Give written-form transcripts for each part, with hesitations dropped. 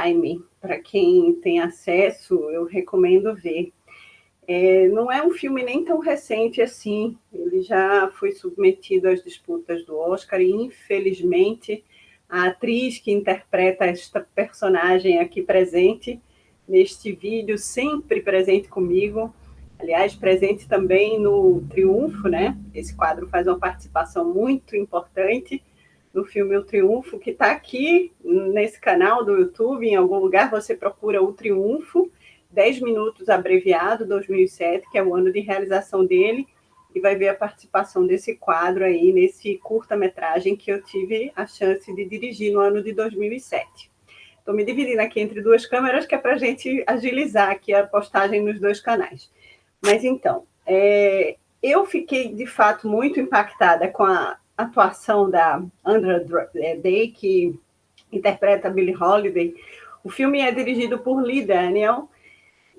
Prime. Para quem tem acesso, eu recomendo ver. Não é um filme nem tão recente assim, ele já foi submetido às disputas do Oscar e, infelizmente, a atriz que interpreta esta personagem aqui presente, neste vídeo, sempre presente comigo, aliás, presente também no Triunfo, né? Esse quadro faz uma participação muito importante no filme O Triunfo, que está aqui nesse canal do YouTube, em algum lugar você procura O Triunfo, 10 minutos abreviado, 2007, que é o ano de realização dele, e vai ver a participação desse quadro aí, nesse curta-metragem que eu tive a chance de dirigir no ano de 2007. Estou me dividindo aqui entre duas câmeras, que é para a gente agilizar aqui a postagem nos dois canais. Mas então, eu fiquei, de fato, muito impactada com a atuação da Andra Day, que interpreta Billie Holiday. O filme é dirigido por Lee Daniel,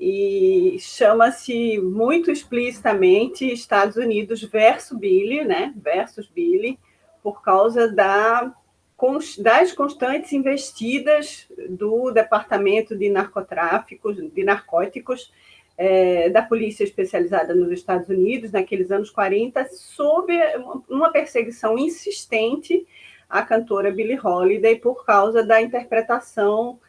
e chama-se muito explicitamente Estados Unidos versus Billie, né? Versus Billie, por causa das constantes investidas do Departamento de Narcóticos, da Polícia Especializada nos Estados Unidos, naqueles anos 40, sob uma perseguição insistente à cantora Billie Holiday por causa da interpretação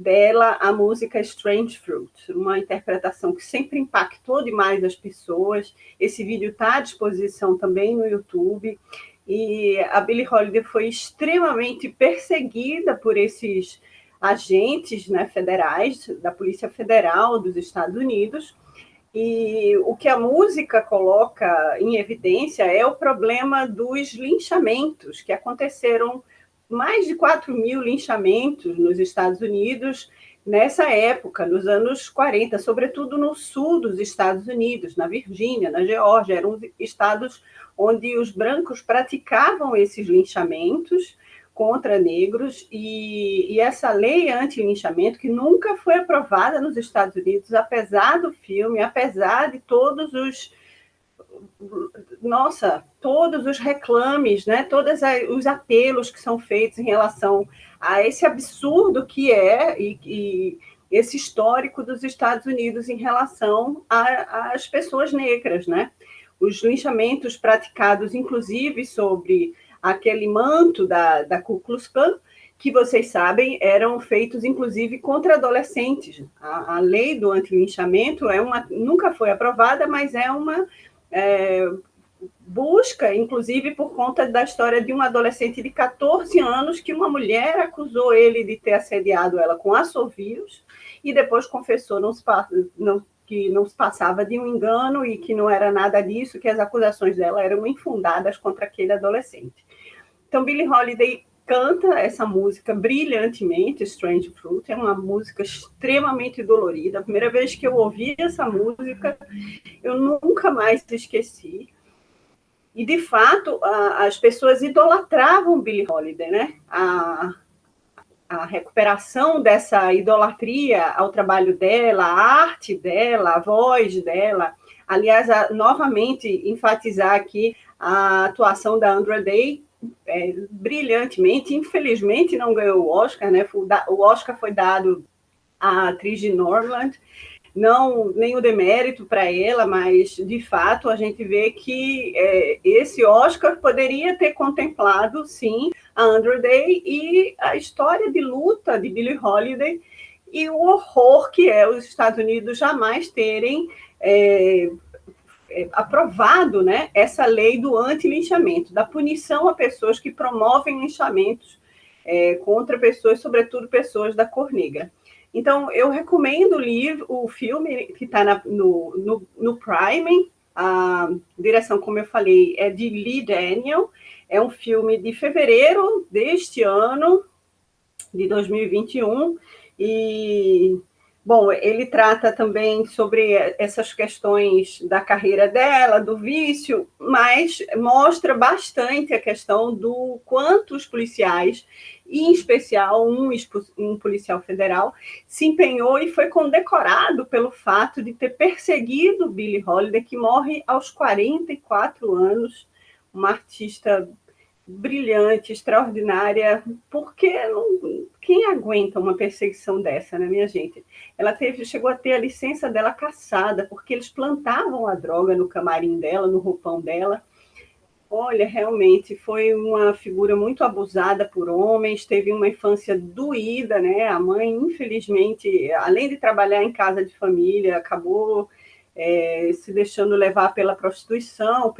dela a música Strange Fruit, uma interpretação que sempre impactou demais as pessoas. Esse vídeo está à disposição também no YouTube, e a Billie Holiday foi extremamente perseguida por esses agentes, né, federais, da Polícia Federal dos Estados Unidos, e o que a música coloca em evidência é o problema dos linchamentos, que aconteceram mais de 4.000 linchamentos nos Estados Unidos nessa época, nos anos 40, sobretudo no sul dos Estados Unidos, na Virgínia, na Geórgia, eram estados onde os brancos praticavam esses linchamentos contra negros, e essa lei anti-linchamento, que nunca foi aprovada nos Estados Unidos, apesar do filme, apesar de todos os reclames, né? Todos os apelos que são feitos em relação a esse absurdo que e esse histórico dos Estados Unidos em relação às pessoas negras, né? Os linchamentos praticados, inclusive, sobre aquele manto da Ku Klux Klan, que vocês sabem, eram feitos, inclusive, contra adolescentes. A lei do anti-linchamento nunca foi aprovada, mas é uma busca, inclusive, por conta da história de um adolescente de 14 anos que uma mulher acusou ele de ter assediado ela com assovios e depois confessou que não se passava de um engano e que não era nada disso, que as acusações dela eram infundadas contra aquele adolescente. Então, Billie Holiday canta essa música brilhantemente, Strange Fruit, é uma música extremamente dolorida. A primeira vez que eu ouvi essa música, eu nunca mais esqueci. E, de fato, as pessoas idolatravam Billie Holiday, né? A recuperação dessa idolatria ao trabalho dela, à arte dela, à voz dela. Aliás, novamente, enfatizar aqui a atuação da Andra Day, brilhantemente. Infelizmente, não ganhou o Oscar, né? O Oscar foi dado à atriz de Nomadland, não nenhum demérito para ela, mas, de fato, a gente vê que esse Oscar poderia ter contemplado, sim, a Andra Day e a história de luta de Billie Holiday e o horror que é os Estados Unidos jamais terem aprovado, né, essa lei do anti-linchamento, da punição a pessoas que promovem linchamentos contra pessoas, sobretudo pessoas da cor negra. Então, eu recomendo o filme que está no Prime. A direção, como eu falei, é de Lee Daniel. É um filme de fevereiro deste ano, de 2021. E, bom, ele trata também sobre essas questões da carreira dela, do vício, mas mostra bastante a questão do quanto os policiais, e em especial um policial federal, se empenhou e foi condecorado pelo fato de ter perseguido Billie Holiday, que morre aos 44 anos, uma artista brilhante, extraordinária, porque quem aguenta uma perseguição dessa, né, minha gente? Ela chegou a ter a licença dela cassada, porque eles plantavam a droga no camarim dela, no roupão dela. Olha, realmente foi uma figura muito abusada por homens, teve uma infância doída, né? A mãe, infelizmente, além de trabalhar em casa de família, acabou se deixando levar pela prostituição,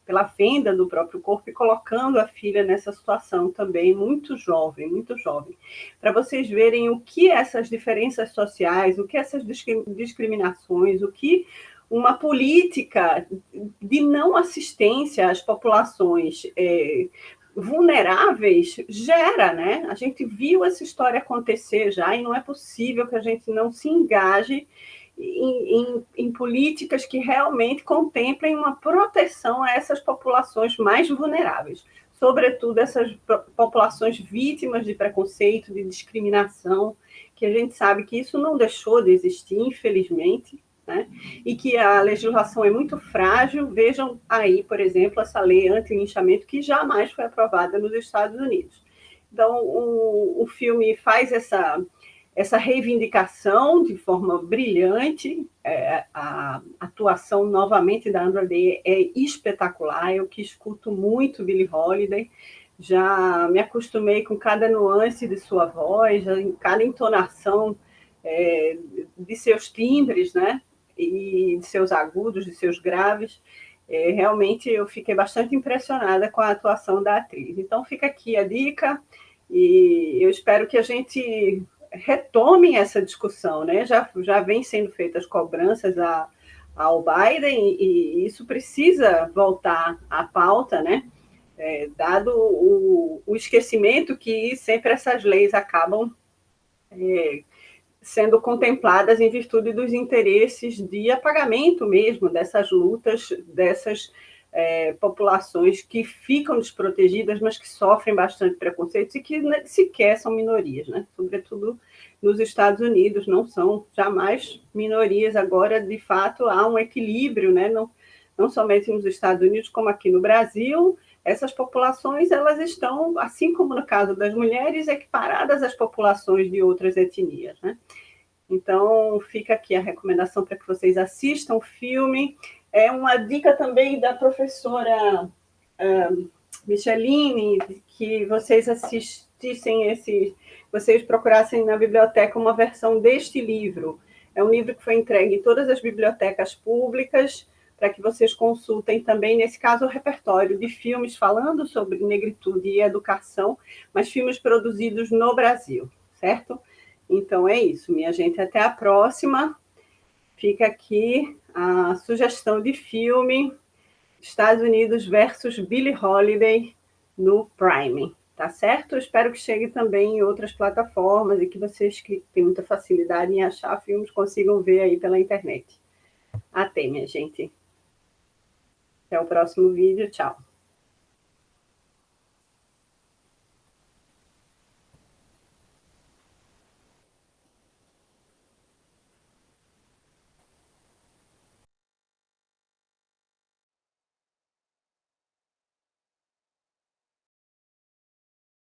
pela venda do próprio corpo e colocando a filha nessa situação também, muito jovem, muito jovem. Para vocês verem o que essas diferenças sociais, o que essas discriminações, o que uma política de não assistência às populações vulneráveis gera, né? A gente viu essa história acontecer já e não é possível que a gente não se engaje em políticas que realmente contemplem uma proteção a essas populações mais vulneráveis, sobretudo essas populações vítimas de preconceito, de discriminação, que a gente sabe que isso não deixou de existir, infelizmente, né? E que a legislação é muito frágil. Vejam aí, por exemplo, essa lei anti-linchamento que jamais foi aprovada nos Estados Unidos. Então, o filme faz essa reivindicação de forma brilhante. A atuação, novamente, da Andra Day é espetacular. Eu que escuto muito Billie Holiday, já me acostumei com cada nuance de sua voz, cada entonação de seus timbres, né? E de seus agudos, de seus graves. Realmente eu fiquei bastante impressionada com a atuação da atriz. Então fica aqui a dica e eu espero que a gente retome essa discussão, né? Já vem sendo feitas cobranças ao Biden e isso precisa voltar à pauta, né? Dado o esquecimento que sempre essas leis acabam sendo contempladas em virtude dos interesses de apagamento mesmo dessas lutas, dessas populações que ficam desprotegidas, mas que sofrem bastante preconceitos e que sequer são minorias, né? Sobretudo nos Estados Unidos, não são jamais minorias. Agora, de fato, há um equilíbrio, né? Não somente nos Estados Unidos, como aqui no Brasil. Essas populações, elas estão, assim como no caso das mulheres, equiparadas às populações de outras etnias, né? Então, fica aqui a recomendação para que vocês assistam o filme. É uma dica também da professora Micheline, que vocês assistissem vocês procurassem na biblioteca uma versão deste livro. É um livro que foi entregue em todas as bibliotecas públicas, para que vocês consultem também, nesse caso, o repertório de filmes falando sobre negritude e educação, mas filmes produzidos no Brasil, certo? Então é isso, minha gente. Até a próxima. Fica aqui a sugestão de filme Estados Unidos versus Billie Holiday no Prime, tá certo? Espero que chegue também em outras plataformas e que vocês que têm muita facilidade em achar filmes consigam ver aí pela internet. Até, minha gente. Até o próximo vídeo. Tchau.